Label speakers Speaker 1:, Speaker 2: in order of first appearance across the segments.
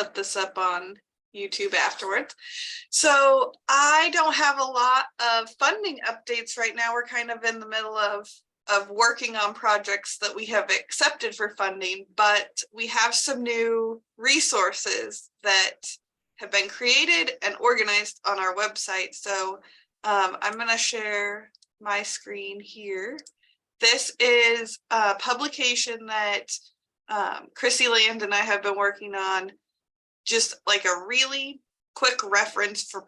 Speaker 1: put this up on YouTube afterwards. So I don't have a lot of funding updates right now. We're kind of in the middle of working on projects that we have accepted for funding, but we have some new resources that have been created and organized on our website. So I'm going to share my screen here. This is a publication that Chrissy Land and I have been working on, just like a really quick reference for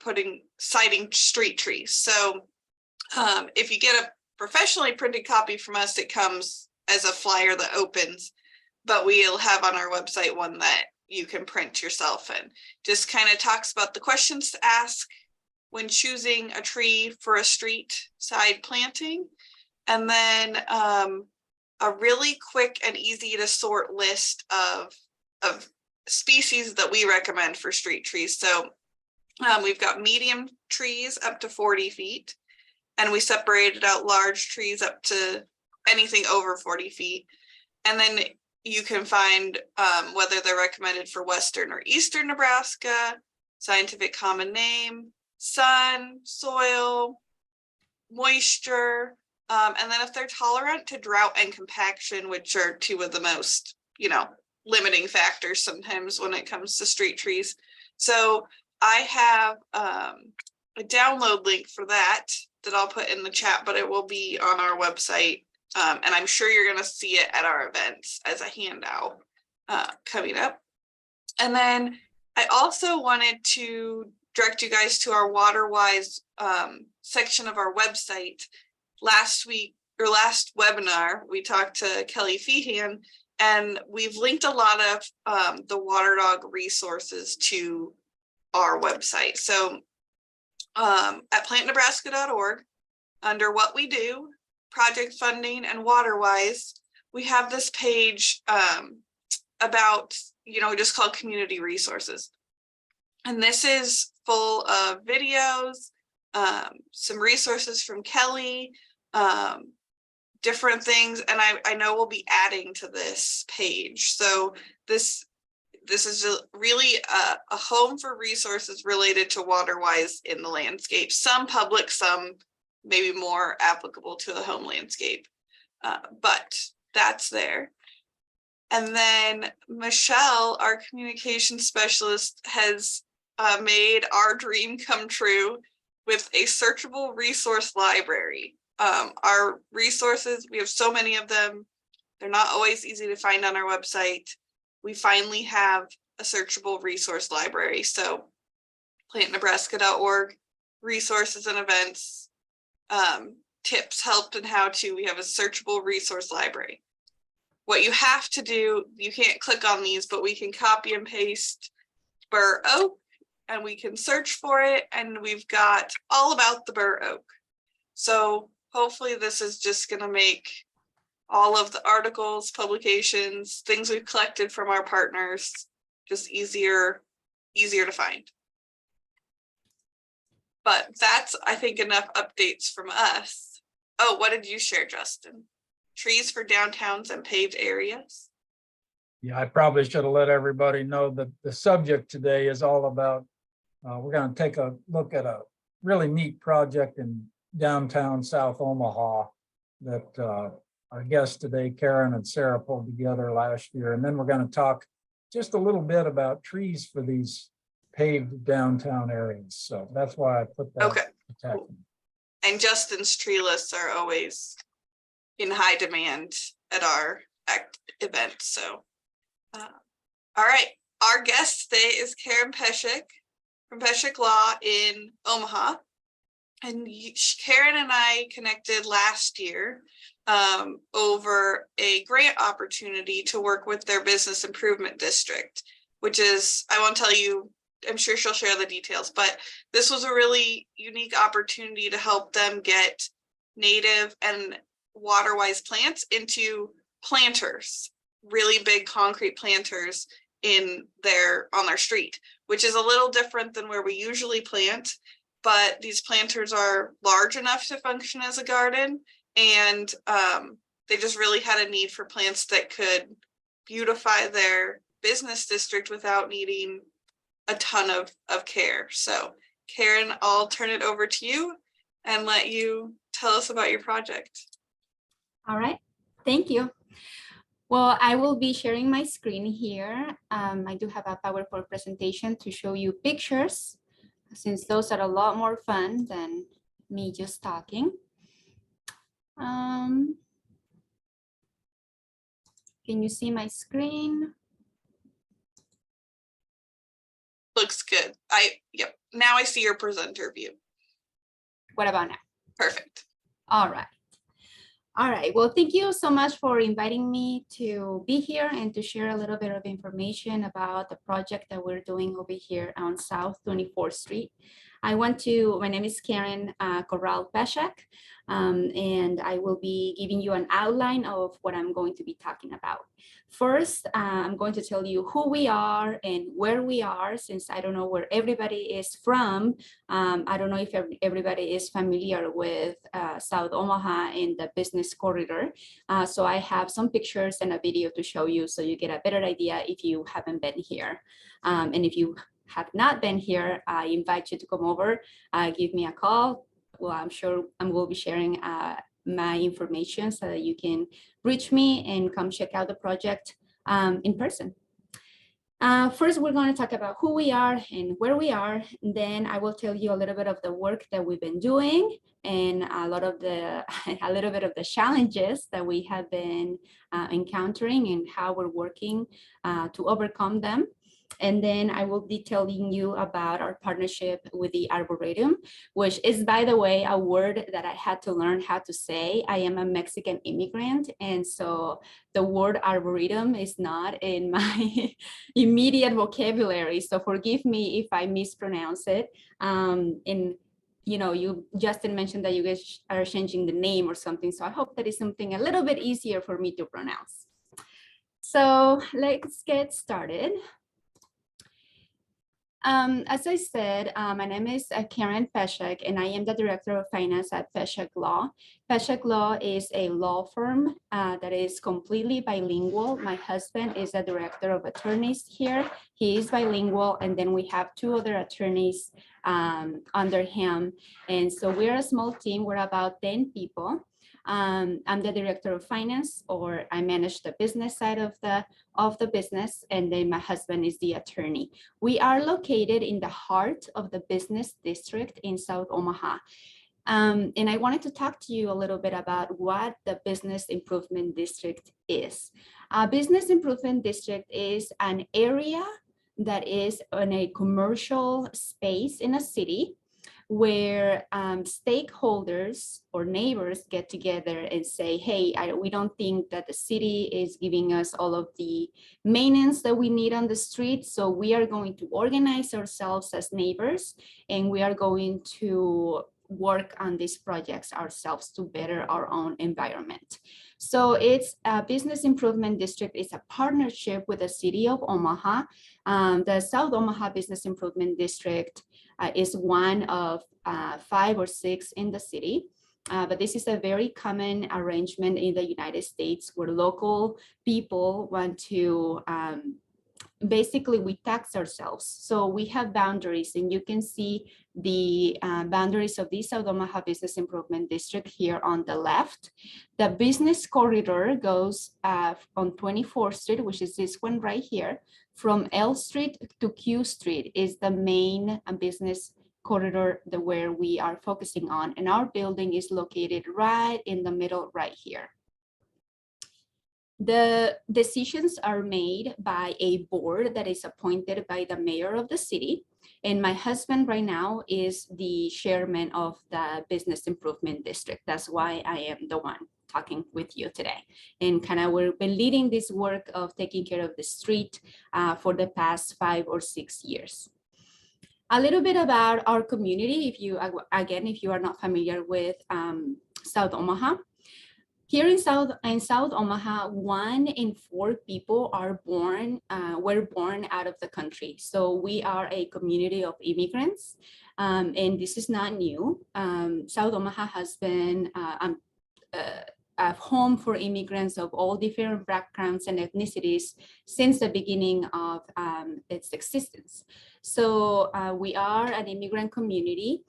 Speaker 1: citing street trees. So if you get a professionally printed copy from us, it comes as a flyer that opens, but we'll have on our website one that you can print yourself, and just kind of talks about the questions to ask when choosing a tree for a street side planting. And then a really quick and easy to sort list of species that we recommend for street trees. So we've got medium trees up to 40 feet, and we separated out large trees up to anything over 40 feet. And then you can find whether they're recommended for Western or Eastern Nebraska, scientific common name, sun, soil, moisture, and then if they're tolerant to drought and compaction, which are two of the most, limiting factors sometimes when it comes to street trees. So I have a download link for that I'll put in the chat, but it will be on our website. And I'm sure you're going to see it at our events as a handout coming up. And then I also wanted to direct you guys to our Waterwise section of our website. Last webinar, we talked to Kelly Feehan, and we've linked a lot of the water dog resources to our website. So at plantnebraska.org, under what we do, project funding, and Waterwise, we have this page about, just called community resources. And this is full of videos, some resources from Kelly, different things. And I know we'll be adding to this page. So this is really a home for resources related to Waterwise in the landscape, some public, some maybe more applicable to the home landscape, but that's there. And then Michelle, our communication specialist, has made our dream come true with a searchable resource library. Our resources, we have so many of them. They're not always easy to find on our website. We finally have a searchable resource library. So plantnebraska.org, resources and events, tips, help, and how to. We have a searchable resource library. What you have to do, you can't click on these, but we can copy and paste bur oak, and we can search for it, and we've got all about the bur oak. So hopefully this is just going to make all of the articles, publications, things we've collected from our partners just easier to find. But that's, I think, enough updates from us. Oh, what did you share, Justin? Trees for downtowns and paved areas?
Speaker 2: Yeah, I probably should have let everybody know that the subject today is all about, we're going to take a look at a really neat project in downtown South Omaha that our guests today, Karen and Sarah, pulled together last year. And then we're going to talk just a little bit about trees for these paved downtown areas. So that's why I put that.
Speaker 1: Okay. Cool. And Justin's tree lists are always in high demand at our event. So, all right. Our guest today is Karen Pesek from Pesek Law in Omaha. And Karen and I connected last year over a grant opportunity to work with their business improvement district, which is, I won't tell you, I'm sure she'll share the details, but this was a really unique opportunity to help them get native and Waterwise plants into planters, really big concrete planters on their street, which is a little different than where we usually plant. But these planters are large enough to function as a garden, and they just really had a need for plants that could beautify their business district without needing a ton of care. So Karen, I'll turn it over to you and let you tell us about your project.
Speaker 3: All right, thank you. Well, I will be sharing my screen here. I do have a PowerPoint presentation to show you pictures, since those are a lot more fun than me just talking. Can you see my screen?
Speaker 1: Looks good. Yep. Now I see your presenter view.
Speaker 3: What about now?
Speaker 1: Perfect.
Speaker 3: All right. All right. Well, thank you so much for inviting me to be here and to share a little bit of information about the project that we're doing over here on South 24th Street. My name is Karen Corral Pesek, and I will be giving you an outline of what I'm going to be talking about. First, I'm going to tell you who we are and where we are, since I don't know where everybody is from. I don't know if everybody is familiar with South Omaha and the business corridor. So I have some pictures and a video to show you so you get a better idea if you haven't been here. And if you have not been here, I invite you to come over, give me a call. Well, I'm sure I will be sharing my information so that you can reach me and come check out the project in person. First, we're going to talk about who we are and where we are. And then I will tell you a little bit of the work that we've been doing and a little bit of the challenges that we have been encountering and how we're working to overcome them. And then I will be telling you about our partnership with the Arboretum, which is, by the way, a word that I had to learn how to say. I am a Mexican immigrant, and so the word Arboretum is not in my immediate vocabulary. So forgive me if I mispronounce it. And you know, Justin mentioned that you guys are changing the name or something. So I hope that is something a little bit easier for me to pronounce. So let's get started. As I said, my name is Karen Pesek, and I am the Director of Finance at Pesek Law. Pesek Law is a law firm that is completely bilingual. My husband is the Director of Attorneys here. He is bilingual, and then we have two other attorneys under him. And so we're a small team. We're about 10 people. I'm the Director of Finance, or I manage the business side of the business, and then my husband is the attorney. We are located in the heart of the business district in South Omaha. And I wanted to talk to you a little bit about what the Business Improvement District is. Business Improvement District is an area that is in a commercial space in a city where stakeholders or neighbors get together and say, hey, we don't think that the city is giving us all of the maintenance that we need on the street. So we are going to organize ourselves as neighbors, and we are going to work on these projects ourselves to better our own environment. So it's a Business Improvement District. It's a partnership with the city of Omaha. The South Omaha Business Improvement District is one of 5 or 6 in the city. But this is a very common arrangement in the United States where local people want to basically we tax ourselves. So we have boundaries, and you can see the boundaries of the South Omaha Business Improvement District here on the left. The business corridor goes on 24th Street, which is this one right here. From L Street to Q Street is the main business corridor where we are focusing on. And our building is located right in the middle right here. The decisions are made by a board that is appointed by the mayor of the city. And my husband right now is the chairman of the Business Improvement District. That's why I am the one talking with you today. And kind of we've been leading this work of taking care of the street for the past 5 or 6 years. A little bit about our community, if you are not familiar with South Omaha. Here in South Omaha, 1 in 4 people were born out of the country. So we are a community of immigrants, and this is not new. South Omaha has been a home for immigrants of all different backgrounds and ethnicities since the beginning of its existence. So we are an immigrant community.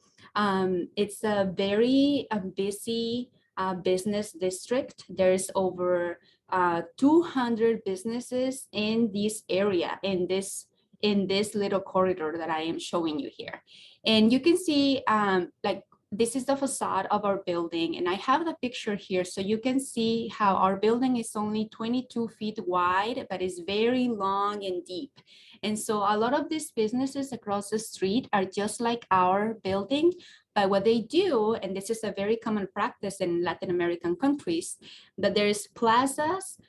Speaker 3: It's a very busy business district. There's over 200 businesses in this area, in this little corridor that I am showing you here. And you can see like this is the facade of our building, and I have the picture here so you can see how our building is only 22 feet wide, but is very long and deep. And so a lot of these businesses across the street are just like our building, but what they do, and this is a very common practice in Latin American countries, that there's plazas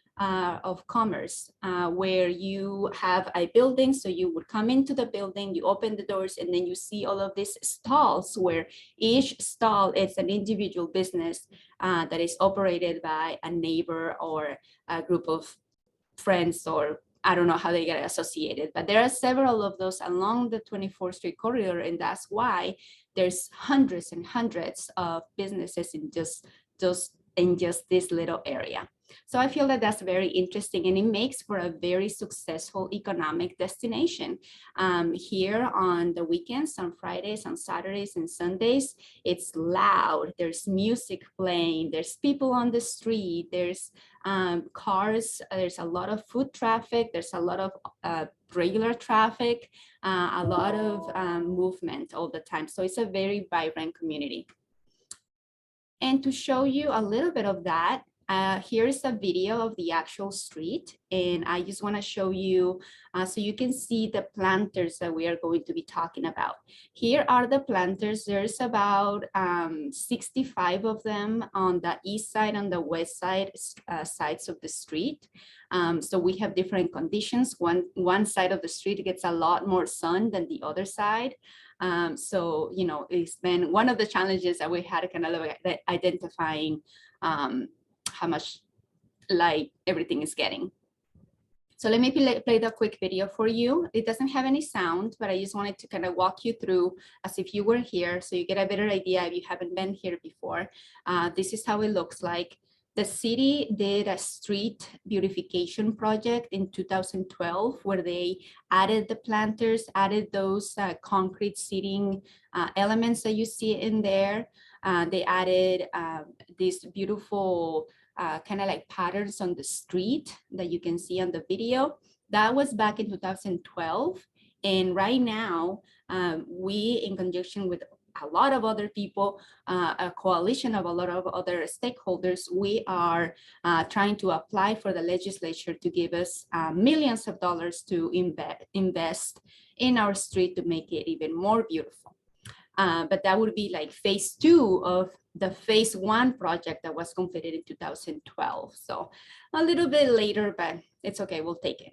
Speaker 3: of commerce where you have a building. So you would come into the building, you open the doors, and then you see all of these stalls where each stall is an individual business that is operated by a neighbor or a group of friends, or I don't know how they get associated, but there are several of those along the 24th Street corridor, and that's why there's hundreds and hundreds of businesses in just this little area. So I feel that that's very interesting, and it makes for a very successful economic destination. Here on the weekends, on Fridays, on Saturdays, and Sundays, it's loud. There's music playing. There's people on the street. There's cars. There's a lot of foot traffic. There's a lot of regular traffic, a lot of movement all the time. So it's a very vibrant community. And to show you a little bit of that, here's a video of the actual street, and I just want to show you so you can see the planters that we are going to be talking about. Here are the planters. There's about 65 of them on the east side and the west side sides of the street. So we have different conditions. One side of the street gets a lot more sun than the other side. So, you know, it's been one of the challenges that we had kind of like identifying how much light everything is getting. So let me play the quick video for you. It doesn't have any sound, but I just wanted to kind of walk you through as if you were here, so you get a better idea if you haven't been here before. This is how it looks like. The city did a street beautification project in 2012 where they added the planters, added those concrete seating elements that you see in there. They added these beautiful kind of like patterns on the street that you can see on the video. That was back in 2012. And right now, we, in conjunction with a lot of other people, a coalition of a lot of other stakeholders, we are trying to apply for the legislature to give us millions of dollars to invest in our street to make it even more beautiful. But that would be like phase 2 of the phase 1 project that was completed in 2012. So a little bit later, but it's okay, we'll take it.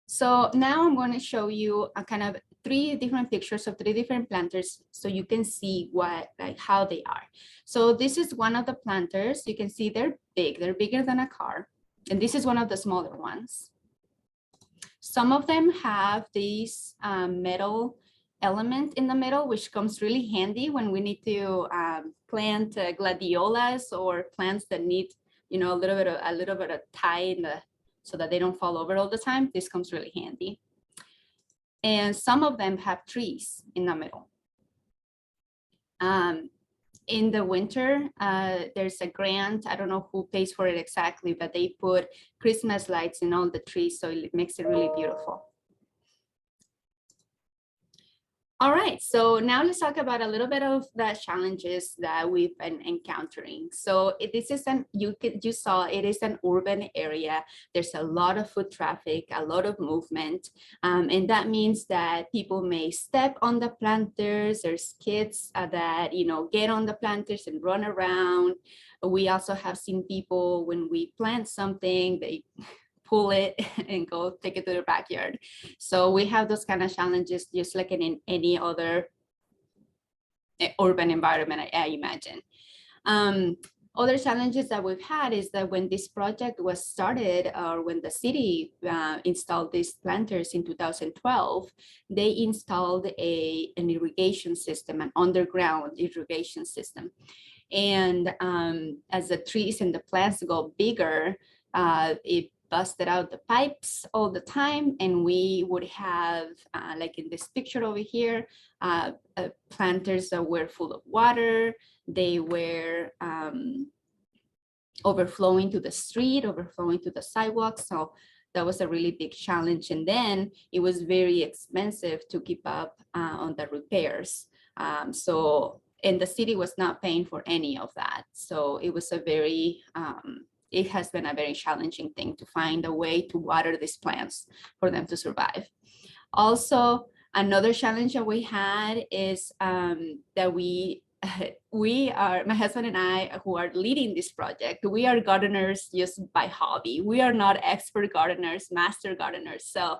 Speaker 3: So now I'm going to show you a kind of 3 different pictures of 3 different planters so you can see how they are. So this is one of the planters. You can see they're big, they're bigger than a car. And this is one of the smaller ones. Some of them have this metal element in the middle, which comes really handy when we need to plant gladiolas or plants that need, you know, a little bit of tie in the, so that they don't fall over all the time. This comes really handy. And some of them have trees in the middle. In the winter, there's a grant, I don't know who pays for it exactly, but they put Christmas lights in all the trees, so it makes it really beautiful. All right, so now let's talk about a little bit of the challenges that we've been encountering. So this is you saw it is an urban area. There's a lot of foot traffic, a lot of movement, and that means that people may step on the planters. There's kids that, you know, get on the planters and run around. We also have seen people, when we plant something, they pull it and go take it to their backyard. So we have those kind of challenges just like in any other urban environment, I imagine. Other challenges that we've had is that when this project was started, or when the city installed these planters in 2012, they installed an irrigation system, an underground irrigation system. And as the trees and the plants go bigger, it busted out the pipes all the time. And we would have, like in this picture over here, planters that were full of water. They were overflowing to the street, overflowing to the sidewalk. So that was a really big challenge. And then it was very expensive to keep up on the repairs. And the city was not paying for any of that. So it was a very, it has been a very challenging thing to find a way to water these plants for them to survive. Also, another challenge that we had is that we are, my husband and I, who are leading this project, we are gardeners just by hobby. We are not expert gardeners, master gardeners. So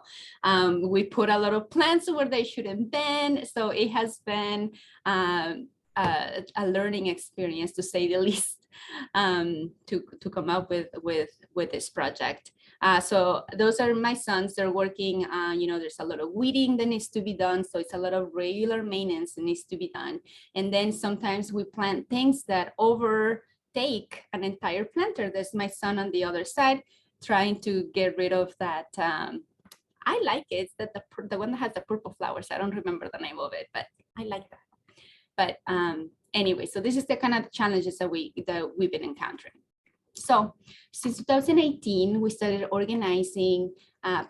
Speaker 3: we put a lot of plants where they shouldn't been. So it has been a learning experience, to say the least, to come up with this project. So those are my sons. They're working, there's a lot of weeding that needs to be done. So it's a lot of regular maintenance that needs to be done. And then sometimes we plant things that overtake an entire planter. There's my son on the other side trying to get rid of that. I like it. It's the one that has the purple flowers. I don't remember the name of it, but I like that. But anyway, so this is the kind of challenges that we've been encountering. So since 2018, we started organizing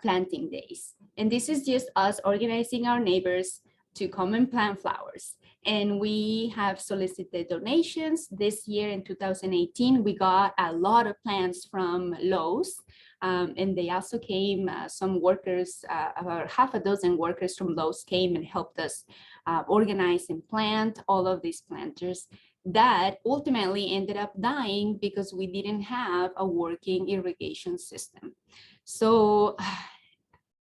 Speaker 3: planting days. And this is just us organizing our neighbors to come and plant flowers. And we have solicited donations. This year in 2018, we got a lot of plants from Lowe's. And they also came, some workers, about half a dozen workers from Lowe's came and helped us organize and plant all of these planters that ultimately ended up dying because we didn't have a working irrigation system. So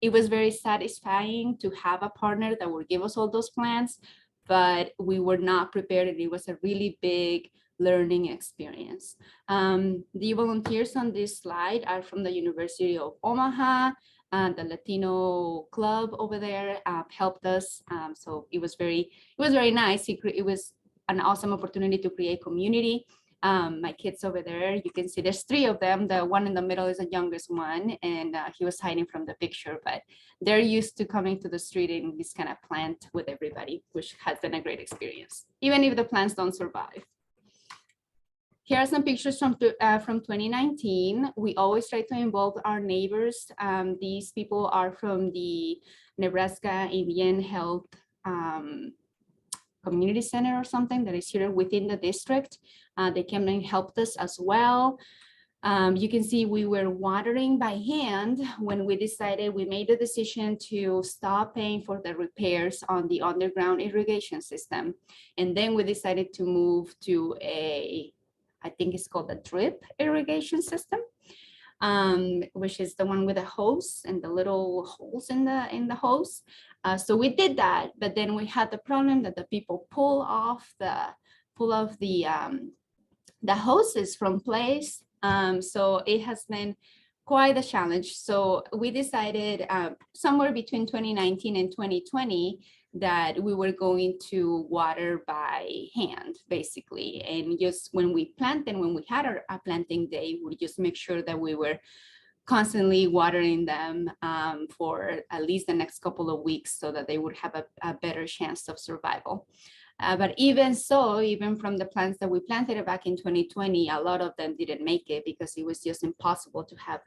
Speaker 3: it was very satisfying to have a partner that would give us all those plants, but we were not prepared, and it was a really big learning experience. The volunteers on this slide are from the University of Omaha. The Latino club over there helped us. So it was very nice. It was an awesome opportunity to create community. My kids over there, you can see there's three of them. The one in the middle is the youngest one, and he was hiding from the picture, but they're used to coming to the street and just kind of plant with everybody, which has been a great experience, even if the plants don't survive. Here are some pictures from 2019. We always try to involve our neighbors. These people are from the Nebraska Indian Health Community Center or something that is here within the district. They came and helped us as well. You can see we were watering by hand when we made the decision to stop paying for the repairs on the underground irrigation system. And then we decided to move to I think it's called the drip irrigation system, which is the one with the hose and the little holes in the hose. So we did that, but then we had the problem that the people pull off the hoses from place. So it has been quite a challenge. So we decided somewhere between 2019 and 2020 that we were going to water by hand, basically. And just when we planted, when we had our planting day, we just make sure that we were constantly watering them for at least the next couple of weeks so that they would have a better chance of survival. But even so, even from the plants that we planted back in 2020, a lot of them didn't make it because it was just impossible to have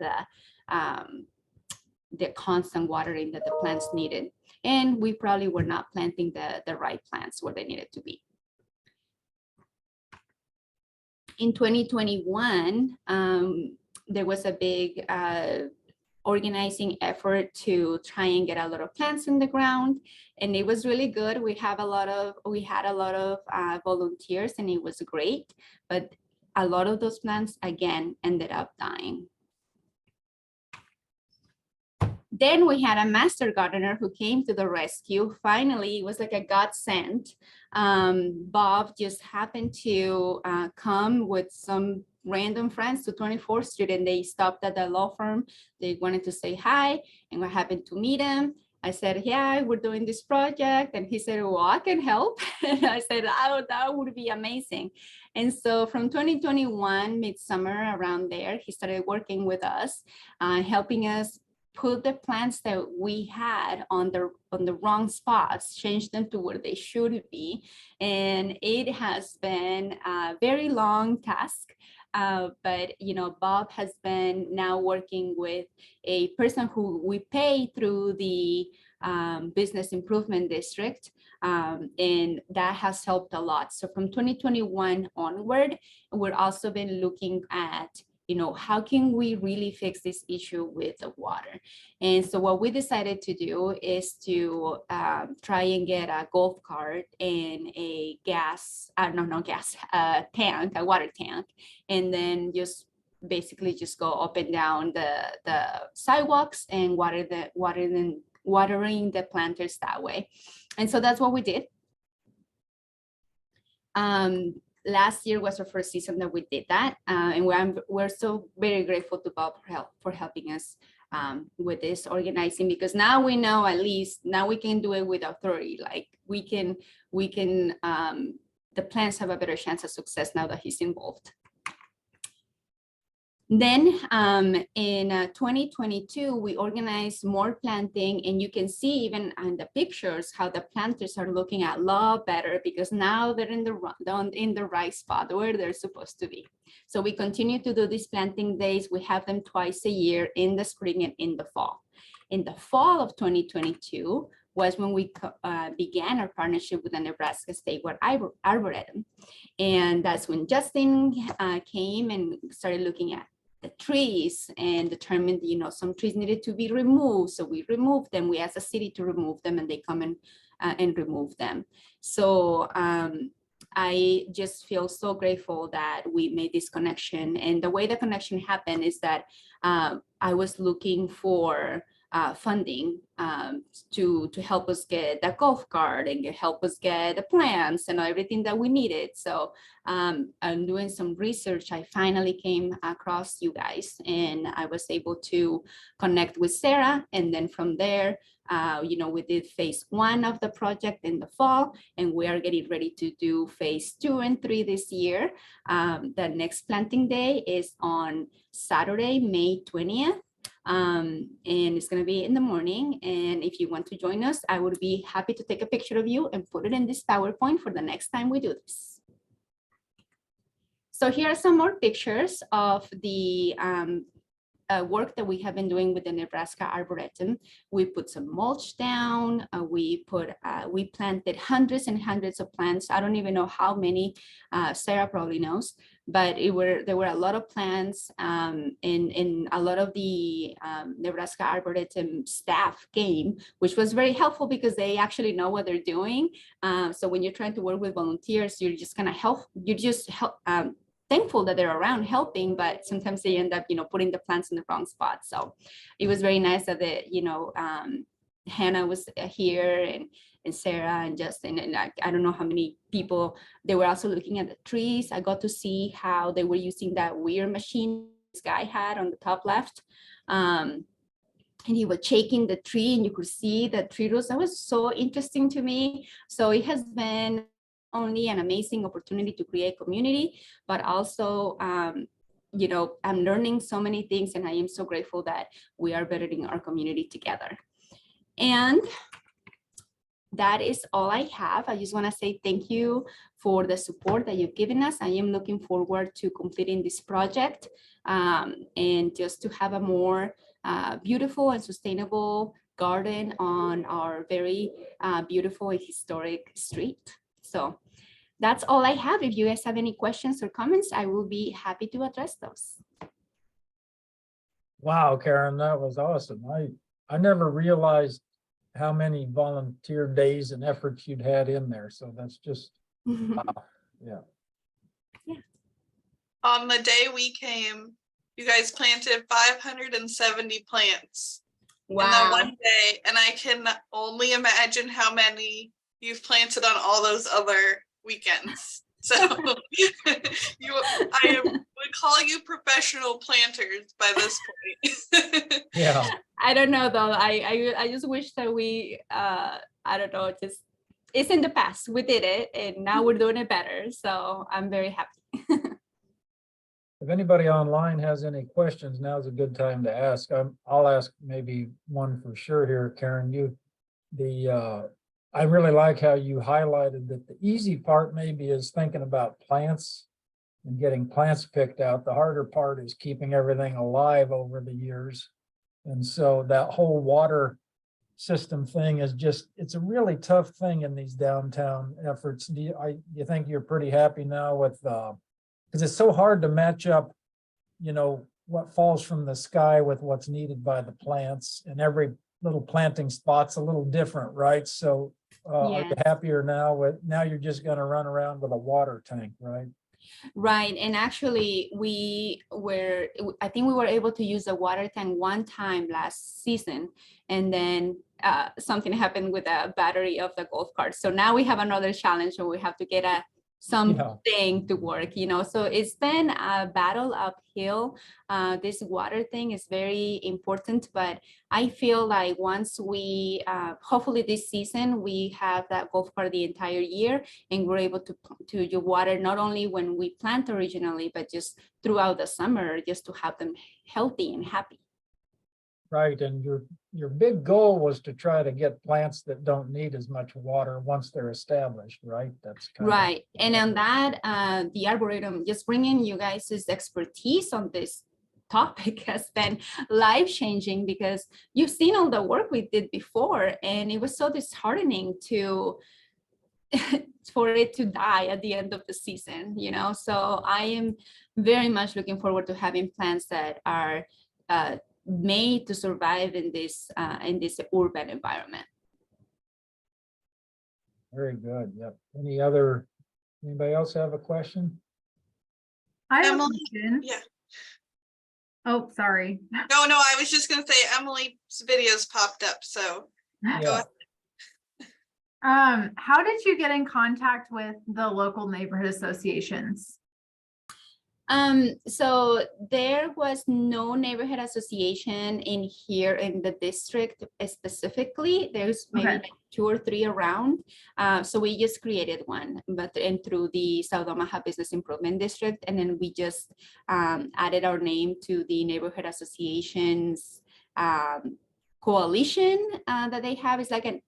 Speaker 3: the constant watering that the plants needed. And we probably were not planting the right plants where they needed to be. In 2021, there was a big organizing effort to try and get a lot of plants in the ground, and it was really good. We had a lot of volunteers, and it was great, but a lot of those plants again ended up dying. Then we had a master gardener who came to the rescue. Finally, it was like a godsend. Bob just happened to come with some random friends to 24th Street, and they stopped at the law firm. They wanted to say hi, and we happened to meet him. I said, yeah, we're doing this project. And he said, well, I can help. And I said, oh, that would be amazing. And so from 2021, midsummer around there, he started working with us, helping us put the plants that we had on the wrong spots, change them to where they should be. And it has been a very long task. But Bob has been now working with a person who we pay through the business improvement district, and that has helped a lot. So from 2021 onward, we're also been looking at how can we really fix this issue with the water? And so what we decided to do is to try and get a golf cart and a tank, a water tank, and then just basically just go up and down the sidewalks and watering the planters that way. And so that's what we did. Last year was our first season that we did that, and we're so very grateful to Bob for helping us with this organizing, because now we know, at least now we can do it with authority. Like we can the plants have a better chance of success now that he's involved. Then in 2022, we organized more planting, and you can see even in the pictures how the planters are looking a lot better, because now they're in the right spot where they're supposed to be. So we continue to do these planting days. We have them twice a year, in the spring and in the fall. In the fall of 2022 was when we began our partnership with the Nebraska Statewide Arboretum. And that's when Justin came and started looking at the trees and determined, some trees needed to be removed. So we removed them. We asked the city to remove them, and they come in and remove them. So I just feel so grateful that we made this connection. And the way the connection happened is that I was looking for funding to help us get the golf cart and help us get the plants and everything that we needed. So I'm doing some research. I finally came across you guys, and I was able to connect with Sarah. And then from there, we did phase 1 of the project in the fall, and we are getting ready to do phase 2 and 3 this year. The next planting day is on Saturday, May 20th. And it's going to be in the morning. And if you want to join us, I would be happy to take a picture of you and put it in this PowerPoint for the next time we do this. So here are some more pictures of the work that we have been doing with the Nebraska Arboretum. We put some mulch down. We planted hundreds and hundreds of plants. I don't even know how many. Sarah probably knows, but there were a lot of plants, and a lot of the Nebraska Arboretum staff came, which was very helpful because they actually know what they're doing. So when you're trying to work with volunteers, you're just gonna help. You just help. Thankful that they're around helping, but sometimes they end up, putting the plants in the wrong spot. So it was very nice that Hannah was here, and Sarah and Justin, and I don't know how many people. They were also looking at the trees. I got to see how they were using that weird machine this guy had on the top left. And he was shaking the tree, and you could see the tree roots. That was so interesting to me. So it has been only an amazing opportunity to create community, but also, I'm learning so many things, and I am so grateful that we are bettering our community together. And that is all I have. I just want to say thank you for the support that you've given us. I am looking forward to completing this project, and just to have a more beautiful and sustainable garden on our very beautiful and historic street. So that's all I have. If you guys have any questions or comments, I will be happy to address those.
Speaker 2: Wow, Karen, that was awesome. I never realized how many volunteer days and efforts you'd had in there. So that's just, wow. Yeah.
Speaker 1: On the day we came, you guys planted 570 plants.
Speaker 3: Wow.
Speaker 1: In that one day, and I can only imagine how many you've planted on all those other weekends. So I would would call you professional planters by this point.
Speaker 2: Yeah,
Speaker 3: I don't know though. I just wish that we I don't know, just it's in the past. We did it and now we're doing it better. So I'm very happy.
Speaker 2: if anybody online has any questions, now's a good time to ask. I'll ask maybe one for sure here, Karen. I really like how you highlighted that the easy part maybe is thinking about plants and getting plants picked out. The harder part is keeping everything alive over the years. And so that whole water system thing is just, it's a really tough thing in these downtown efforts. Do you think you're pretty happy now with, because it's so hard to match up, what falls from the sky with what's needed by the plants, and every little planting spot's a little different, right? So are you happier now you're just going to run around with a water tank, right?
Speaker 3: Right. And actually I think we were able to use a water tank one time last season, and then something happened with the battery of the golf cart. So now we have another challenge and we have to get something to work, so it's been a battle uphill. This water thing is very important, but I feel like once we hopefully this season we have that golf cart the entire year, and we're able to water not only when we plant originally, but just throughout the summer, just to have them healthy and happy.
Speaker 2: Right, and your big goal was to try to get plants that don't need as much water once they're established, right? That's
Speaker 3: right. And on that, the Arboretum, just bringing you guys' expertise on this topic has been life-changing, because you've seen all the work we did before, and it was so disheartening for it to die at the end of the season, So I am very much looking forward to having plants that are made to survive in this urban environment.
Speaker 2: Very good. Yep. Anybody else have a question?
Speaker 4: I have a
Speaker 1: Emily?
Speaker 4: question.
Speaker 1: Yeah.
Speaker 4: Oh, sorry.
Speaker 1: No, I was just going to say Emily's videos popped up, so go ahead.
Speaker 4: How did you get in contact with the local neighborhood associations?
Speaker 3: So there was no neighborhood association in here in the district specifically. There's maybe like 2 or 3 around. So we just created one, but through the South Omaha Business Improvement District, and then we just added our name to the neighborhood associations coalition that they have. Is like a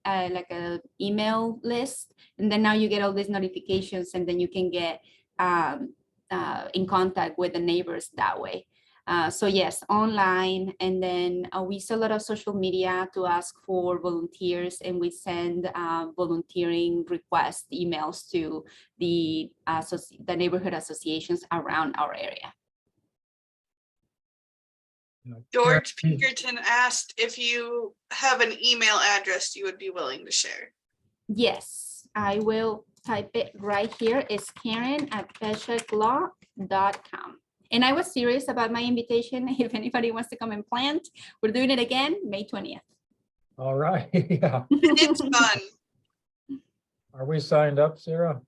Speaker 3: email list, and then now you get all these notifications, and then you can get in contact with the neighbors that way. So yes, online, and then we use a lot of social media to ask for volunteers, and we send volunteering request emails to the neighborhood associations around our area.
Speaker 1: George Pinkerton asked if you have an email address you would be willing to share.
Speaker 3: Yes, I will type it right here. It's Karen@PesekLaw.com. And I was serious about my invitation. If anybody wants to come and plant, we're doing it again, May 20th.
Speaker 2: All right. Yeah.
Speaker 1: It's fun.
Speaker 2: Are we signed up, Sarah?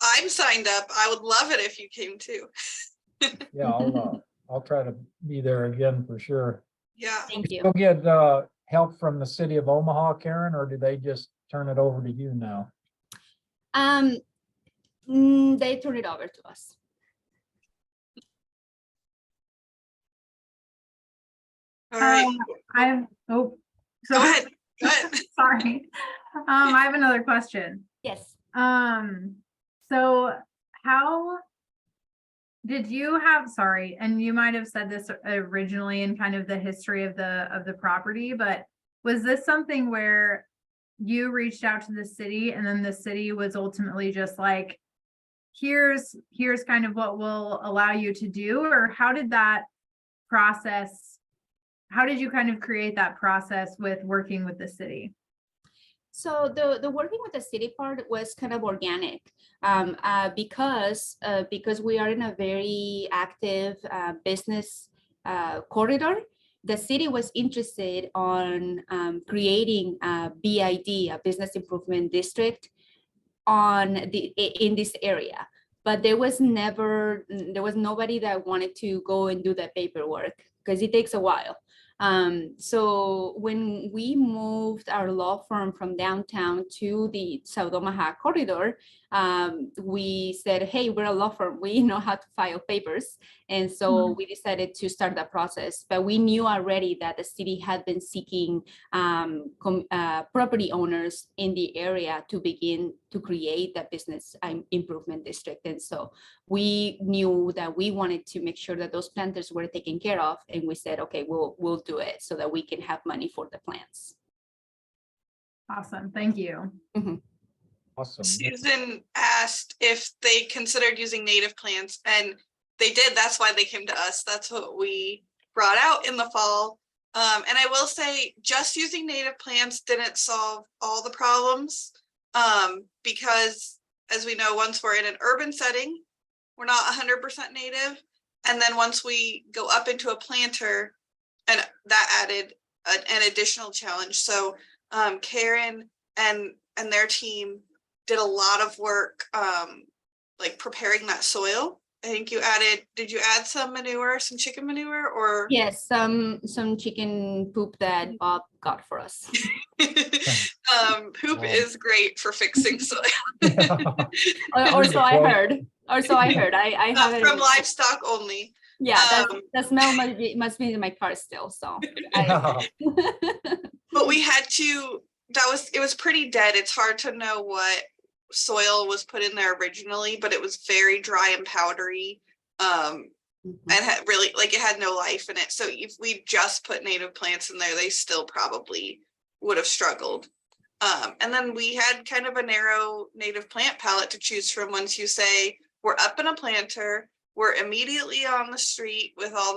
Speaker 1: I'm signed up. I would love it if you came too.
Speaker 2: Yeah, I'll try to be there again for sure.
Speaker 1: Yeah.
Speaker 3: Thank you.
Speaker 2: You'll get help from the city of Omaha, Karen, or do they just turn it over to you now?
Speaker 3: They turn it over to us.
Speaker 1: All right.
Speaker 4: Go
Speaker 1: ahead. Go ahead.
Speaker 4: Sorry. I have another question.
Speaker 3: Yes.
Speaker 4: So how did you have, sorry, and you might have said this originally in kind of the history of the property, but was this something where you reached out to the city and then the city was ultimately just like, here's kind of what we'll allow you to do? Or how did you kind of create that process with working with the city?
Speaker 3: So the working with the city part was kind of organic, because we are in a very active business corridor. The city was interested on creating a BID, a business improvement district, in this area. but there was nobody that wanted to go and do the paperwork because it takes a while. So when we moved our law firm from downtown to the South Omaha corridor, we said, hey, we're a law firm. We know how to file papers. And so we decided to start that process. But we knew already that the city had been seeking property owners in the area to begin to create that business improvement district. And so we knew that we wanted to make sure that those planters were taken care of. And we said, okay, we'll do it so that we can have money for the plants.
Speaker 4: Awesome. Thank you.
Speaker 2: Awesome.
Speaker 1: Susan asked if they considered using native plants, and they did. That's why they came to us. That's what we brought out in the fall. And I will say, just using native plants didn't solve all the problems, because as we know, once we're in an urban setting, we're not 100% native. And then once we go up into a planter, and that added an additional challenge. So Karen and their team did a lot of work, like preparing that soil. I think did you add some manure, some chicken manure, or?
Speaker 3: Yes, some chicken poop that Bob got for us.
Speaker 1: Poop is great for fixing soil.
Speaker 3: or so I heard. Or so I heard. I have it
Speaker 1: from livestock only.
Speaker 3: Yeah, the smell must be in my car still. So,
Speaker 1: but we had to. It was pretty dead. It's hard to know what soil was put in there originally, but it was very dry and powdery, and had really, like, it had no life in it. So if we just put native plants in there, they still probably would have struggled. And then we had kind of a narrow native plant palette to choose from. Once you say we're up in a planter, we're immediately on the street with all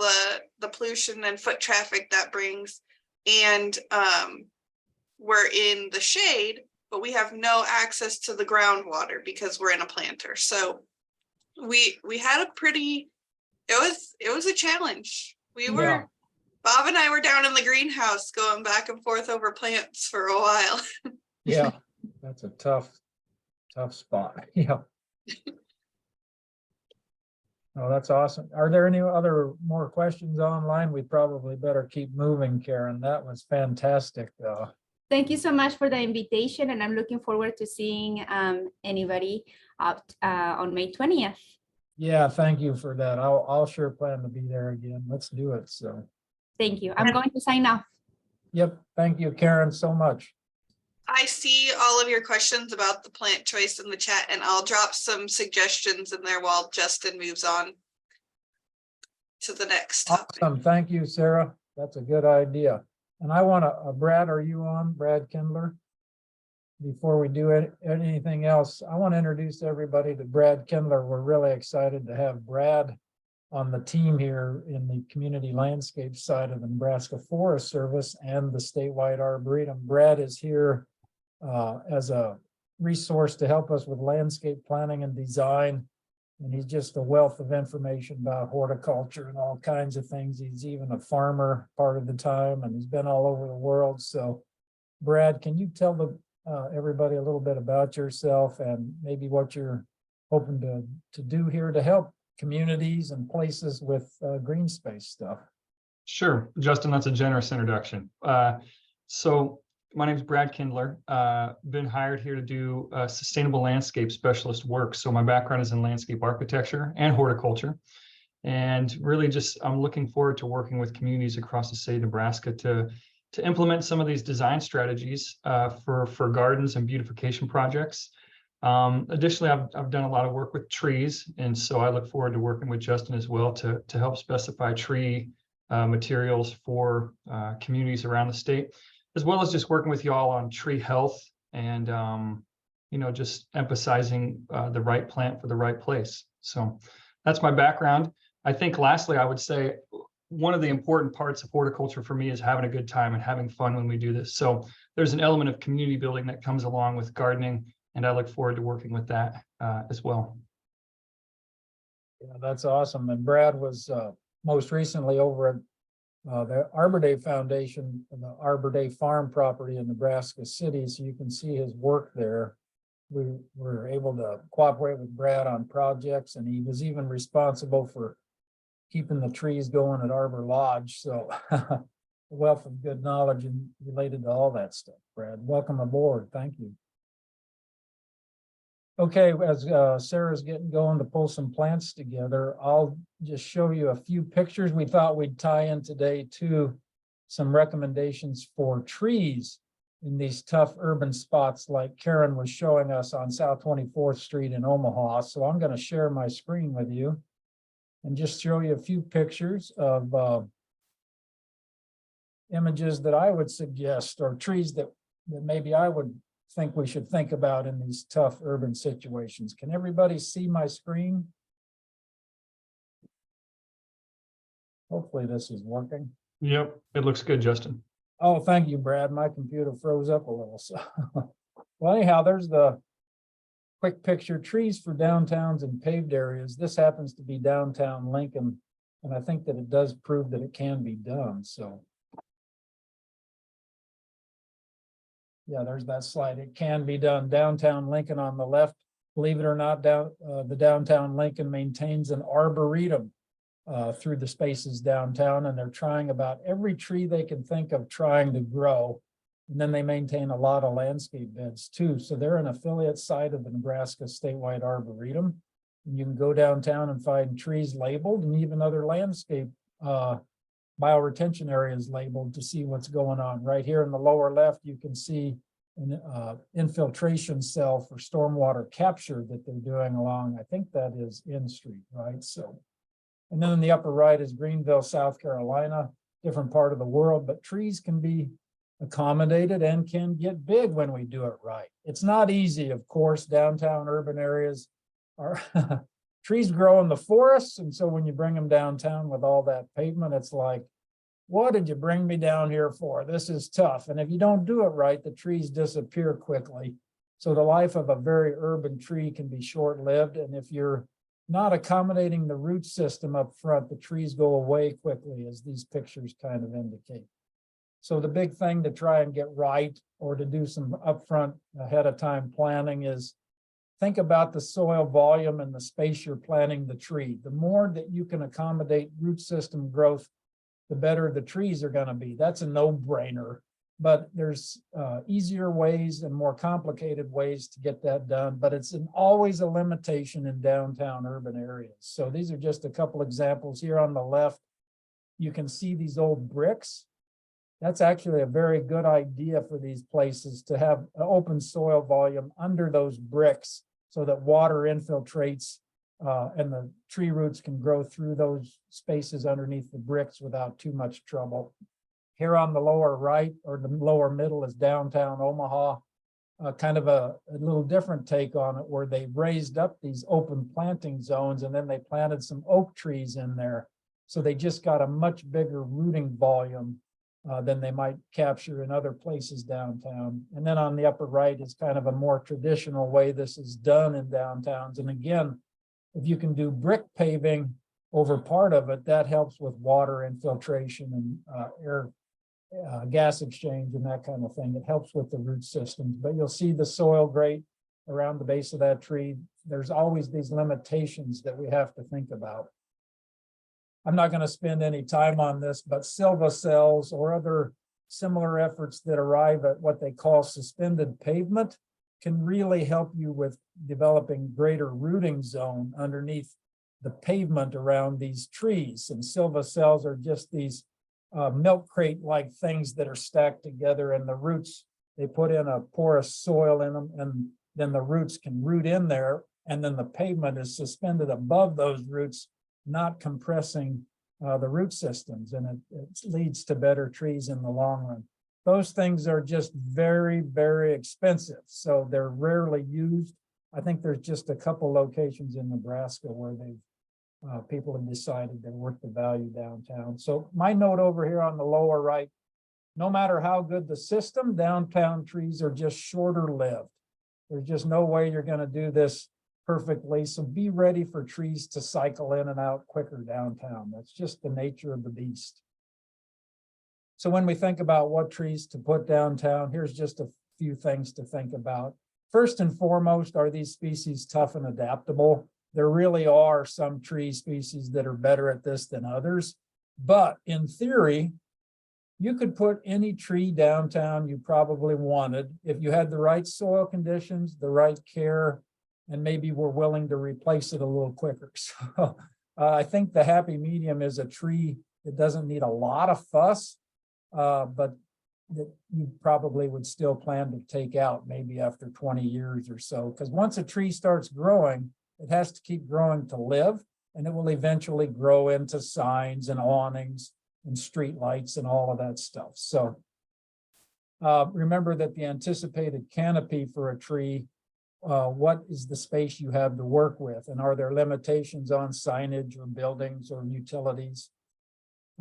Speaker 1: the pollution and foot traffic that brings, and we're in the shade, but we have no access to the groundwater because we're in a planter. So we had it was a challenge. Bob and I were down in the greenhouse going back and forth over plants for a while.
Speaker 2: Yeah, that's a tough spot. Yeah. Oh, that's awesome. Are there any more questions online? We probably better keep moving, Karen. That was fantastic.
Speaker 3: Thank you so much for the invitation, and I'm looking forward to seeing anybody out on May 20th.
Speaker 2: Yeah, thank you for that. I'll sure plan to be there again. Let's do it. So.
Speaker 3: Thank you. I'm going to sign off.
Speaker 2: Yep. Thank you, Karen, so much.
Speaker 1: I see all of your questions about the plant choice in the chat, and I'll drop some suggestions in there while Justin moves on to the next topic.
Speaker 2: Awesome. Thank you, Sarah. That's a good idea. And I want to, Brad, are you on? Brad Kindler? Before we do anything else, I want to introduce everybody to Brad Kindler. We're really excited to have Brad on the team here in the community landscape side of the Nebraska Forest Service and the statewide Arboretum. Brad is here as a resource to help us with landscape planning and design. And he's just a wealth of information about horticulture and all kinds of things. He's even a farmer part of the time, and he's been all over the world. So Brad, can you tell everybody a little bit about yourself and maybe what you're hoping to do here to help communities and places with green space stuff?
Speaker 5: Sure, Justin, that's a generous introduction. So my name is Brad Kindler. Been hired here to do sustainable landscape specialist work. So my background is in landscape architecture and horticulture. And really I'm looking forward to working with communities across the state of Nebraska to implement some of these design strategies for gardens and beautification projects. Additionally, I've done a lot of work with trees. And so I look forward to working with Justin as well to help specify tree materials for communities around the state, as well as just working with y'all on tree health and, just emphasizing the right plant for the right place. So that's my background. I think lastly, I would say one of the important parts of horticulture for me is having a good time and having fun when we do this. So there's an element of community building that comes along with gardening, and I look forward to working with that as well.
Speaker 2: Yeah, that's awesome. And Brad was most recently over at the Arbor Day Foundation, the Arbor Day Farm property in Nebraska City. So you can see his work there. we were able to cooperate with Brad on projects, and he was even responsible for keeping the trees going at Arbor Lodge. So a wealth of good knowledge and related to all that stuff. Brad, welcome aboard. Thank you. Okay, as Sarah's getting going to pull some plants together, I'll just show you a few pictures we thought we'd tie in today to some recommendations for trees in these tough urban spots like Karen was showing us on South 24th Street in Omaha. So I'm going to share my screen with you and just show you a few pictures of images that I would suggest, or trees that maybe I would think we should think about in these tough urban situations. Can everybody see my screen? Hopefully this is working.
Speaker 5: Yep, it looks good, Justin.
Speaker 2: Oh, thank you, Brad. My computer froze up a little. So, well, anyhow, there's the quick picture, trees for downtowns and paved areas. This happens to be downtown Lincoln, and I think that it does prove that it can be done. So yeah, there's that slide. It can be done. Downtown Lincoln on the left. Believe it or not, the downtown Lincoln maintains an arboretum through the spaces downtown, and they're trying about every tree they can think of trying to grow. And then they maintain a lot of landscape beds too. So they're an affiliate site of the Nebraska Statewide Arboretum. And you can go downtown and find trees labeled, and even other landscape bioretention areas labeled to see what's going on. Right here in the lower left, you can see an infiltration cell for stormwater capture that they're doing along, I think that is N Street, right? So, and then in the upper right is Greenville, South Carolina, different part of the world, but trees can be accommodated and can get big when we do it right. It's not easy, of course. Downtown urban areas are trees grow in the forests, and so when you bring them downtown with all that pavement, it's like, what did you bring me down here for? This is tough. And if you don't do it right, the trees disappear quickly. So the life of a very urban tree can be short-lived, and if you're not accommodating the root system up front, the trees go away quickly, as these pictures kind of indicate. So the big thing to try and get right, or to do some upfront ahead of time planning, is think about the soil volume and the space you're planting the tree. The more that you can accommodate root system growth, the better the trees are going to be. That's a no-brainer. But there's easier ways and more complicated ways to get that done. But it's always a limitation in downtown urban areas. So these are just a couple examples. Here on the left, you can see these old bricks. That's actually a very good idea for these places, to have an open soil volume under those bricks so that water infiltrates and the tree roots can grow through those spaces underneath the bricks without too much trouble. Here on the lower right, or the lower middle, is downtown Omaha, kind of a little different take on it, where they raised up these open planting zones and then they planted some oak trees in there. So they just got a much bigger rooting volume than they might capture in other places downtown. And then on the upper right is kind of a more traditional way this is done in downtowns. And again, if you can do brick paving over part of it, that helps with water infiltration and air gas exchange and that kind of thing. It helps with the root systems, but you'll see the soil grate around the base of that tree. There's always these limitations that we have to think about. I'm not going to spend any time on this, but silva cells or other similar efforts that arrive at what they call suspended pavement can really help you with developing greater rooting zone underneath the pavement around these trees. And silva cells are just these milk crate-like things that are stacked together, and the roots, they put in a porous soil in them, and then the roots can root in there, and then the pavement is suspended above those roots, not compressing the root systems, and it leads to better trees in the long run. Those things are just very, very expensive, so they're rarely used. I think there's just a couple locations in Nebraska where they've people have decided they're worth the value downtown. So my note over here on the lower right, no matter how good the system, downtown trees are just shorter lived. There's just no way you're going to do this perfectly. So be ready for trees to cycle in and out quicker downtown. That's just the nature of the beast. So when we think about what trees to put downtown, here's just a few things to think about. First and foremost, are these species tough and adaptable? There really are some tree species that are better at this than others. But in theory, you could put any tree downtown you probably wanted if you had the right soil conditions, the right care, and maybe were willing to replace it a little quicker. So I think the happy medium is a tree that doesn't need a lot of fuss, but that you probably would still plan to take out maybe after 20 years or so. Because once a tree starts growing, it has to keep growing to live, and it will eventually grow into signs and awnings and street lights and all of that stuff. So remember that the anticipated canopy for a tree, what is the space you have to work with? And are there limitations on signage or buildings or utilities?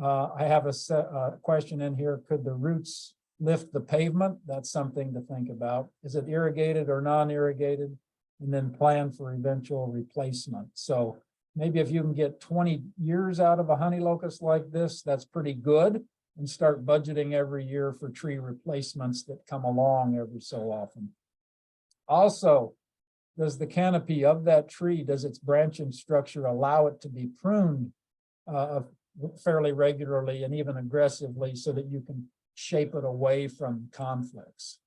Speaker 2: I have a question in here. Could the roots lift the pavement? That's something to think about. Is it irrigated or non-irrigated? And then plan for eventual replacement. So maybe if you can get 20 years out of a honey locust like this, that's pretty good. And start budgeting every year for tree replacements that come along every so often. Also, does the canopy of that tree, does its branching structure allow it to be pruned fairly regularly and even aggressively so that you can shape it away from conflicts?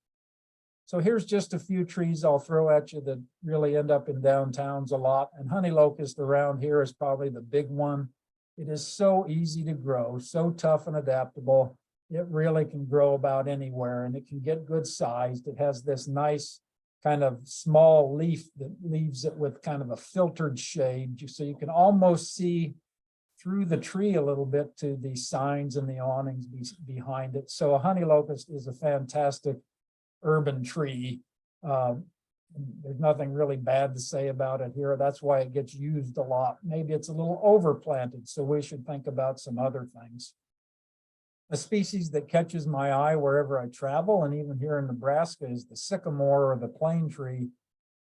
Speaker 2: So here's just a few trees I'll throw at you that really end up in downtowns a lot. And honey locust around here is probably the big one. It is so easy to grow, so tough and adaptable. It really can grow about anywhere, and it can get good sized. It has this nice kind of small leaf that leaves it with kind of a filtered shade. So you can almost see through the tree a little bit to the signs and the awnings behind it. So a honey locust is a fantastic urban tree. There's nothing really bad to say about it here. That's why it gets used a lot. Maybe it's a little overplanted, so we should think about some other things. A species that catches my eye wherever I travel, and even here in Nebraska, is the sycamore or the plane tree.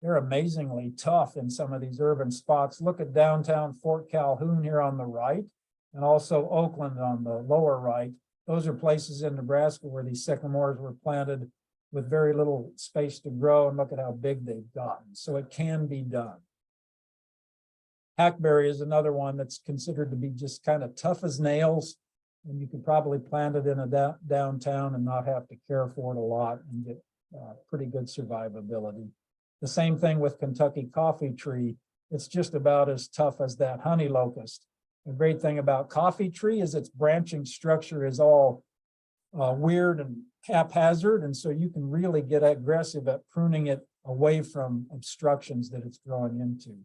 Speaker 2: They're amazingly tough in some of these urban spots. Look at downtown Fort Calhoun here on the right, and also Oakland on the lower right. Those are places in Nebraska where these sycamores were planted with very little space to grow, and look at how big they've gotten. So it can be done. Hackberry is another one that's considered to be just kind of tough as nails, and you could probably plant it in a downtown and not have to care for it a lot and get pretty good survivability. The same thing with Kentucky coffee tree. It's just about as tough as that honey locust. The great thing about coffee tree is its branching structure is all weird and haphazard, and so you can really get aggressive at pruning it away from obstructions that it's growing into.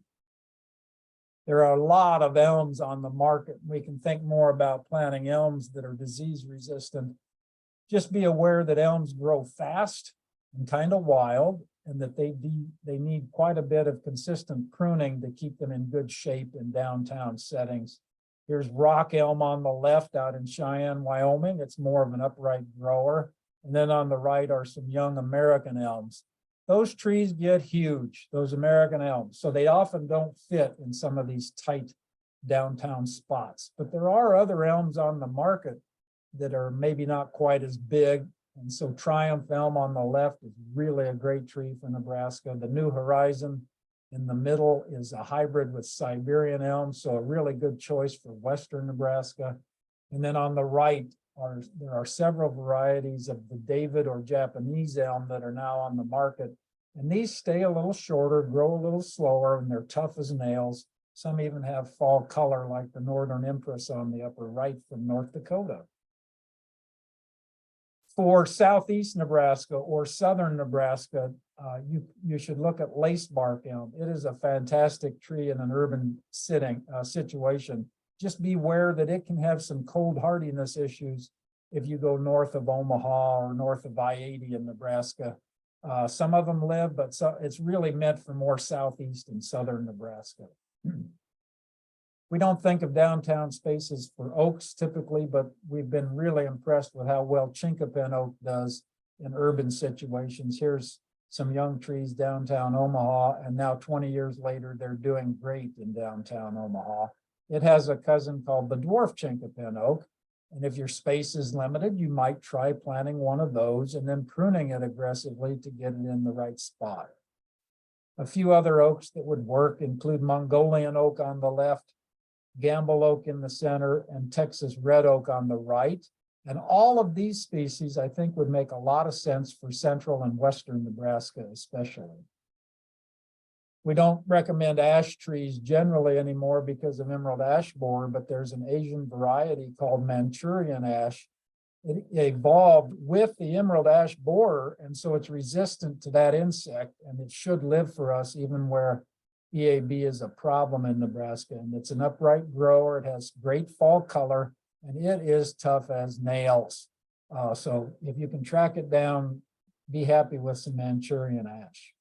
Speaker 2: There are a lot of elms on the market. We can think more about planting elms that are disease resistant. Just be aware that elms grow fast and kind of wild, and that they need quite a bit of consistent pruning to keep them in good shape in downtown settings. Here's rock elm on the left out in Cheyenne, Wyoming. It's more of an upright grower. And then on the right are some young American elms. Those trees get huge, those American elms. So they often don't fit in some of these tight downtown spots. But there are other elms on the market that are maybe not quite as big. And so Triumph elm on the left is really a great tree for Nebraska. The New Horizon in the middle is a hybrid with Siberian elm, so a really good choice for western Nebraska. And then on the right, there are several varieties of the David or Japanese elm that are now on the market. And these stay a little shorter, grow a little slower, and they're tough as nails. Some even have fall color like the Northern Empress on the upper right from North Dakota. For southeast Nebraska or southern Nebraska, you should look at lacebark elm. It is a fantastic tree in an urban situation. Just beware that it can have some cold hardiness issues if you go north of Omaha or north of I-80 in Nebraska. Some of them live, but it's really meant for more southeast and southern Nebraska. We don't think of downtown spaces for oaks typically, but we've been really impressed with how well chinkapin oak does in urban situations. Here's some young trees downtown Omaha, and now 20 years later, they're doing great in downtown Omaha. It has a cousin called the dwarf chinkapin oak, and if your space is limited, you might try planting one of those and then pruning it aggressively to get it in the right spot. A few other oaks that would work include Mongolian oak on the left, Gamble oak in the center, and Texas red oak on the right. And all of these species, I think, would make a lot of sense for central and western Nebraska especially. We don't recommend ash trees generally anymore because of emerald ash borer, but there's an Asian variety called Manchurian ash. It evolved with the emerald ash borer, and so it's resistant to that insect, and it should live for us even where EAB is a problem in Nebraska. And it's an upright grower. It has great fall color, and it is tough as nails. So if you can track it down, be happy with some Manchurian ash.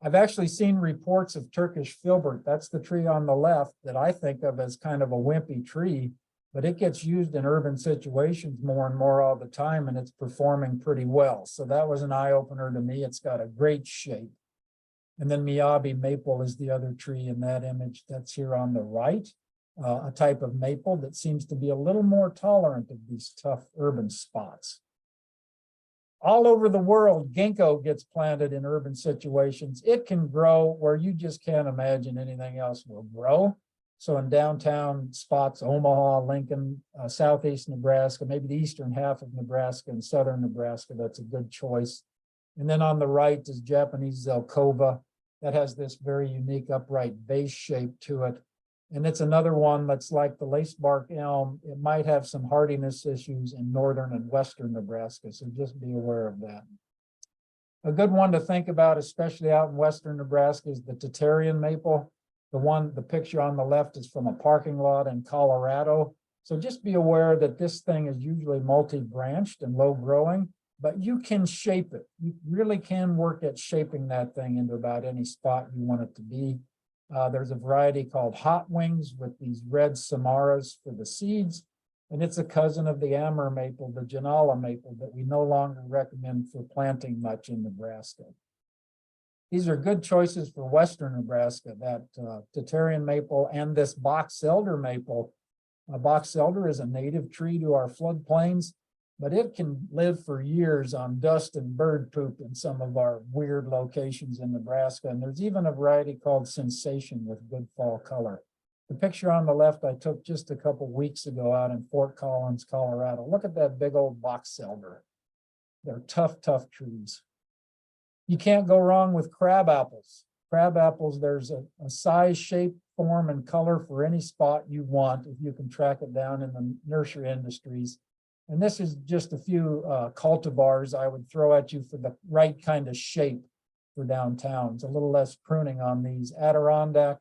Speaker 2: I've actually seen reports of Turkish filbert. That's the tree on the left that I think of as kind of a wimpy tree, but it gets used in urban situations more and more all the time, and it's performing pretty well. So that was an eye opener to me. It's got a great shape. And then Miyabi maple is the other tree in that image that's here on the right, a type of maple that seems to be a little more tolerant of these tough urban spots. All over the world, ginkgo gets planted in urban situations. It can grow where you just can't imagine anything else will grow. So in downtown spots, Omaha, Lincoln, southeast Nebraska, maybe the eastern half of Nebraska and southern Nebraska, that's a good choice. And then on the right is Japanese Zelkova. That has this very unique upright base shape to it. And it's another one that's like the lacebark elm. It might have some hardiness issues in northern and western Nebraska, so just be aware of that. A good one to think about, especially out in western Nebraska, is the Tatarian maple. The picture on the left is from a parking lot in Colorado. So just be aware that this thing is usually multi-branched and low growing, but you can shape it. You really can work at shaping that thing into about any spot you want it to be. There's a variety called Hot Wings with these red samaras for the seeds, and it's a cousin of the Amur maple, the Janala maple, that we no longer recommend for planting much in Nebraska. These are good choices for western Nebraska, that Tatarian maple and this box elder maple. Box elder is a native tree to our floodplains, but it can live for years on dust and bird poop in some of our weird locations in Nebraska. And there's even a variety called Sensation with good fall color. The picture on the left I took just a couple weeks ago out in Fort Collins, Colorado. Look at that big old box elder. They're tough, tough trees. You can't go wrong with crab apples. Crab apples, there's a size, shape, form, and color for any spot you want if you can track it down in the nursery industries. And this is just a few cultivars I would throw at you for the right kind of shape for downtown. It's a little less pruning on these. Adirondack,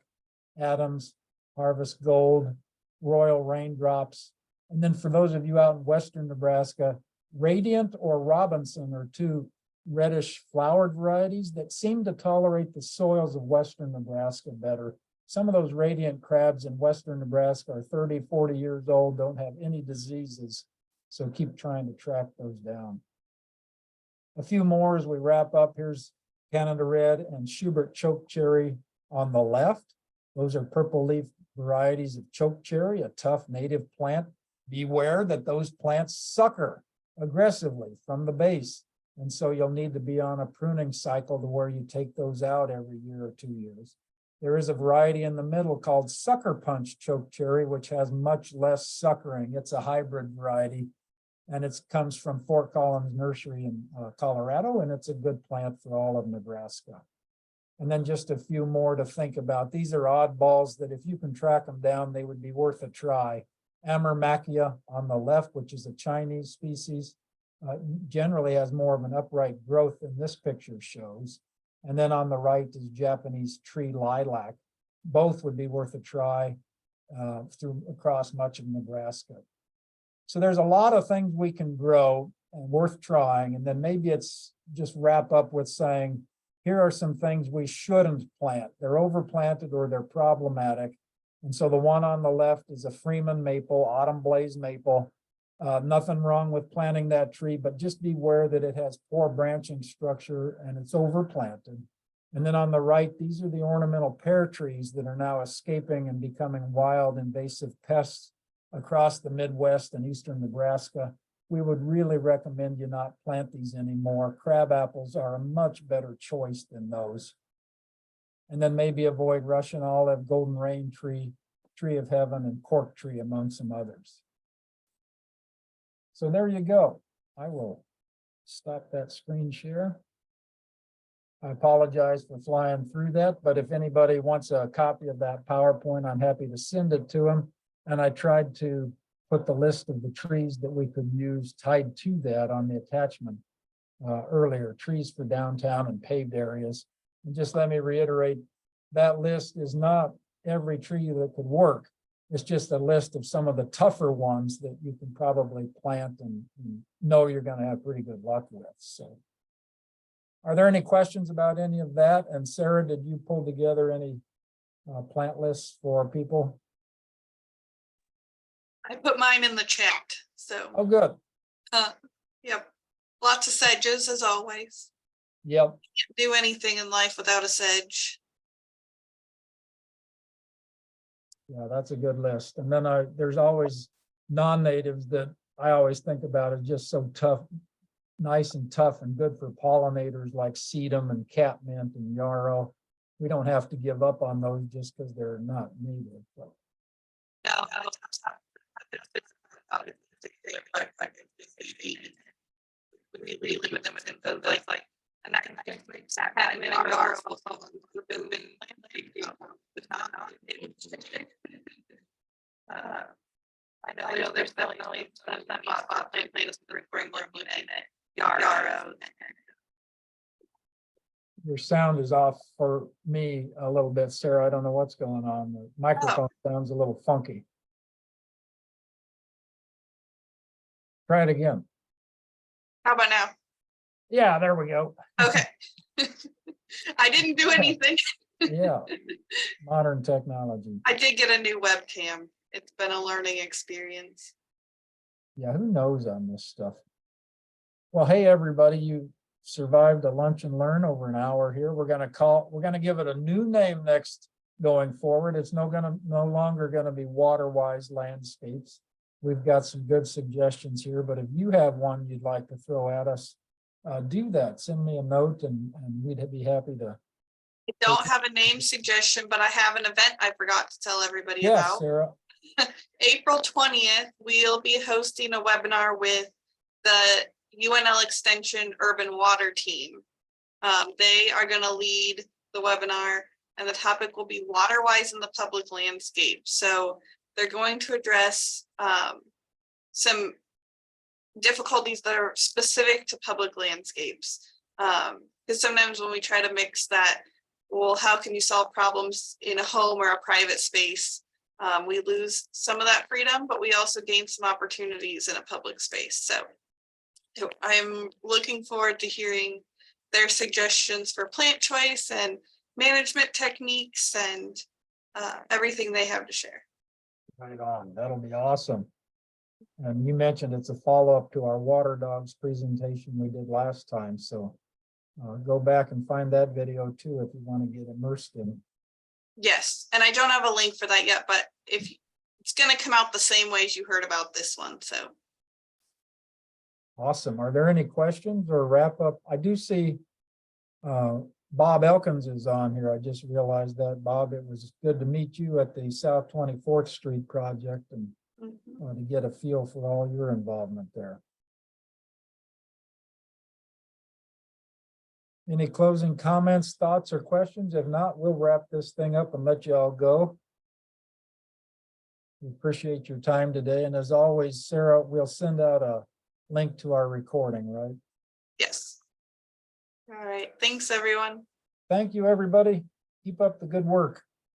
Speaker 2: Adams, Harvest Gold, Royal Raindrops. And then for those of you out in western Nebraska, Radiant or Robinson are two reddish flowered varieties that seem to tolerate the soils of western Nebraska better. Some of those Radiant crabs in western Nebraska are 30, 40 years old, don't have any diseases. So keep trying to track those down. A few more as we wrap up. Here's Canada Red and Schubert chokecherry on the left. Those are purple leaf varieties of chokecherry, a tough native plant. Beware that those plants sucker aggressively from the base. And so you'll need to be on a pruning cycle to where you take those out every year or 2 years. There is a variety in the middle called Sucker Punch chokecherry, which has much less suckering. It's a hybrid variety, and it comes from Fort Collins Nursery in Colorado, and it's a good plant for all of Nebraska. And then just a few more to think about. These are oddballs that if you can track them down, they would be worth a try. Amurmachia on the left, which is a Chinese species, generally has more of an upright growth than this picture shows. And then on the right is Japanese tree lilac. Both would be worth a try across much of Nebraska. So there's a lot of things we can grow and worth trying. And then maybe it's just wrap up with saying, here are some things we shouldn't plant. They're overplanted or they're problematic. And so the one on the left is a Freeman maple, autumn blaze maple. Nothing wrong with planting that tree, but just beware that it has poor branching structure and it's overplanted. And then on the right, these are the ornamental pear trees that are now escaping and becoming wild invasive pests across the Midwest and eastern Nebraska. We would really recommend you not plant these anymore. Crab apples are a much better choice than those. And then maybe avoid Russian olive, golden rain tree, tree of heaven, and cork tree among some others. So there you go. I will stop that screen share. I apologize for flying through that, but if anybody wants a copy of that PowerPoint, I'm happy to send it to them. And I tried to put the list of the trees that we could use tied to that on the attachment earlier, trees for downtown and paved areas. And just let me reiterate, that list is not every tree that could work. It's just a list of some of the tougher ones that you can probably plant and know you're going to have pretty good luck with. So, are there any questions about any of that? And Sarah, did you pull together any plant lists for people?
Speaker 1: I put mine in the chat, so,
Speaker 2: Oh, good.
Speaker 1: yep. Lots of sedges as always.
Speaker 2: Yep.
Speaker 1: Can't do anything in life without a sedge.
Speaker 2: Yeah, that's a good list. And then there's always non-natives that I always think about as just so tough, nice and tough and good for pollinators like sedum and catmint and yarrow. We don't have to give up on those just because they're not native. But
Speaker 1: We limit them within the like and I know there's definitely yarrow.
Speaker 2: your sound is off for me a little bit, Sarah. I don't know what's going on. The microphone sounds a little funky. Try it again.
Speaker 1: How about now?
Speaker 2: Yeah, there we go.
Speaker 1: Okay. I didn't do anything.
Speaker 2: Yeah, modern technology.
Speaker 1: I did get a new webcam. It's been a learning experience.
Speaker 2: Yeah, who knows on this stuff? Well, hey, everybody, you survived a lunch and learn over an hour here. We're gonna give it a new name next going forward. It's no longer gonna be Waterwise Landscapes. We've got some good suggestions here, but if you have one you'd like to throw at us, do that. Send me a note and we'd be happy to.
Speaker 1: I don't have a name suggestion, but I have an event I forgot to tell everybody
Speaker 2: Yes,
Speaker 1: about.
Speaker 2: Sarah.
Speaker 1: April 20th, we'll be hosting a webinar with the UNL Extension Urban Water Team. They are going to lead the webinar, and the topic will be Waterwise in the public landscape. So they're going to address some difficulties that are specific to public landscapes. Because sometimes when we try to mix that, well, how can you solve problems in a home or a private space? We lose some of that freedom, but we also gain some opportunities in a public space. So I'm looking forward to hearing their suggestions for plant choice and management techniques and everything they have to share.
Speaker 2: Right on. That'll be awesome. And you mentioned it's a follow-up to our water dogs presentation we did last time. So go back and find that video too if you want to get immersed in it.
Speaker 1: Yes, and I don't have a link for that yet, but if it's going to come out the same way as you heard about this one. So
Speaker 2: Awesome. Are there any questions or wrap up? I do see Bob Elkins is on here. I just realized that. Bob, it was good to meet you at the South 24th Street project and to get a feel for all your involvement there. Any closing comments, thoughts, or questions? If not, we'll wrap this thing up and let you all go. We appreciate your time today. And as always, Sarah, we'll send out a link to our recording, right?
Speaker 1: yes. All right. Thanks, everyone.
Speaker 2: Thank you, everybody. Keep up the good work.